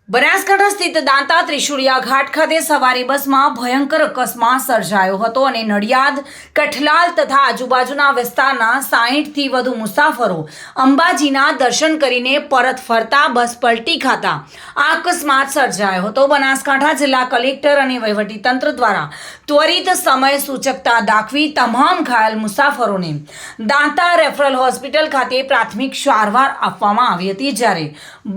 બનાસકાંઠા સ્થિત દાંતા ત્રિશુળિયા ઘાટ ખાતે સવારી બસમાં ભયંકર અકસ્માત સર્જાયો હતો અને નડિયાદ, કઠલાલ તથા આજુબાજુના વિસ્તારના 60થી વધુ મુસાફરો અંબાજીના દર્શન કરીને પરત ફરતા બસ પલટી ખાતા આ અકસ્માત સર્જાયો હતો। બનાસકાંઠા જિલ્લા કલેક્ટર અને વહીવટીતંત્ર દ્વારા ત્વરિત સમય સૂચકતા દાખવી તમામ ઘાયલ મુસાફરોને દાંતા રેફરલ હોસ્પિટલ ખાતે પ્રાથમિક સારવાર આપવામાં આવી હતી, જ્યારે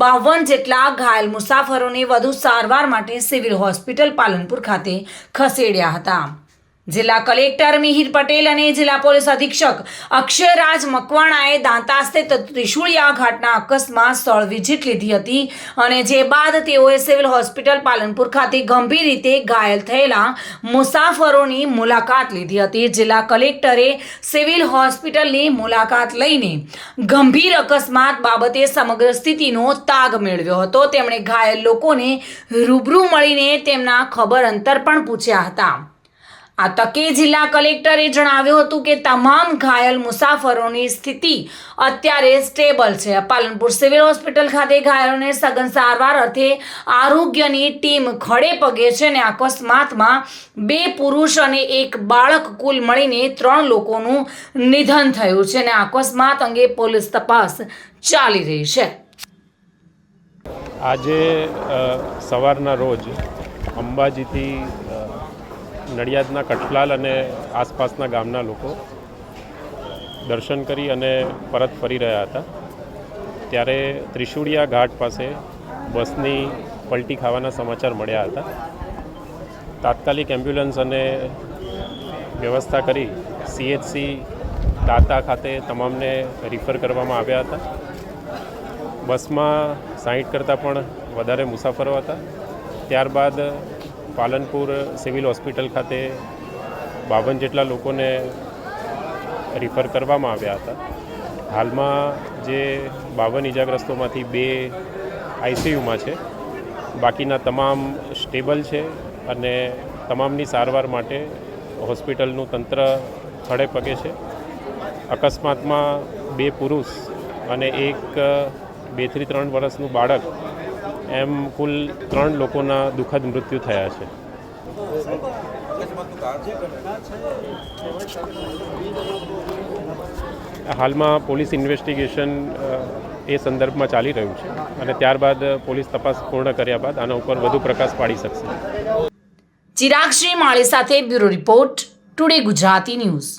52 જેટલા ઘાયલ મુસાફરોને વધુ સારવાર માટે સિવિલ હોસ્પિટલ પાલનપુર ખાતે ખસેડ્યા હતા। જિલ્લા કલેક્ટર મિહિર પટેલ અને જિલ્લા પોલીસ અધિક્ષક અક્ષયરાજ મકવાણાએ દાંતા સ્થિત ત્રિશુળિયા ઘાટના અકસ્માત સ્થળ વિઝિટ લીધી હતી અને જે બાદ તેઓએ સિવિલ હોસ્પિટલ પાલનપુર ખાતે ગંભીર રીતે ઘાયલ થયેલા મુસાફરોની મુલાકાત લીધી હતી। જિલ્લા કલેક્ટરે સિવિલ હોસ્પિટલની મુલાકાત લઈને ગંભીર અકસ્માત બાબતે સમગ્ર સ્થિતિનો તાગ મેળવ્યો હતો। તેમણે ઘાયલ લોકોને રૂબરૂ મળીને તેમના ખબર અંતર પણ પૂછ્યા હતા। આ તકે જિલ્લા કલેક્ટરે જણાવ્યું હતું કે તમામ ઘાયલ મુસાફરોની સ્થિતિ અત્યારે સ્ટેબલ છે। પાલનપુર સિવિલ હોસ્પિટલ ખાતે ઘાયલોને સઘન સારવાર અર્થે આરોગ્યની ટીમ ખડે પગે છે અને અકસ્માતમાં 2 પુરુષ અને 1 બાળક કુલ મળીને 3 લોકોનું નિધન થયું છે અને અકસ્માત અંગે પોલીસ તપાસ ચાલી રહી છે। આજે સવારના રોજ અંબાજીથી નડિયાદના કઠલાલ અને આસપાસના ગામના લોકો દર્શન કરી અને પરત ફરી રહ્યા હતા, ત્યારે ત્રિશુળિયા ઘાટ પાસે બસની પલટી ખાવાના સમાચાર મળ્યા હતા। તાત્કાલિક એમ્બ્યુલન્સ અને વ્યવસ્થા કરી CHC દાંતા ખાતે તમામને રિફર કરવામાં આવ્યા હતા। બસમાં 60 કરતાં પણ વધારે મુસાફરો હતા। ત્યારબાદ પાલનપુર સિવિલ હોસ્પિટલ ખાતે 52 જેટલા લોકોને રિફર કરવામાં આવ્યા હતા। હાલમાં જે 52 ઇજાગ્રસ્તોમાંથી 2 ICUમાં છે, બાકીના તમામ સ્ટેબલ છે અને તમામની સારવાર માટે હોસ્પિટલનું તંત્ર ખડે પગે છે। અકસ્માતમાં 2 પુરુષ અને 1 2 થી 3 વર્ષનું બાળક એમ કુલ 3 લોકોના દુઃખદ મૃત્યુ થયા છે। હાલમાં પોલીસ ઇન્વેસ્ટિગેશન એ સંદર્ભમાં ચાલી રહ્યું છે અને ત્યારબાદ પોલીસ તપાસ પૂર્ણ કર્યા બાદ આના ઉપર વધુ પ્રકાશ પાડી શકશે। ચિરાગ શ્રી માળી સાથે bureau report, today Gujarati news.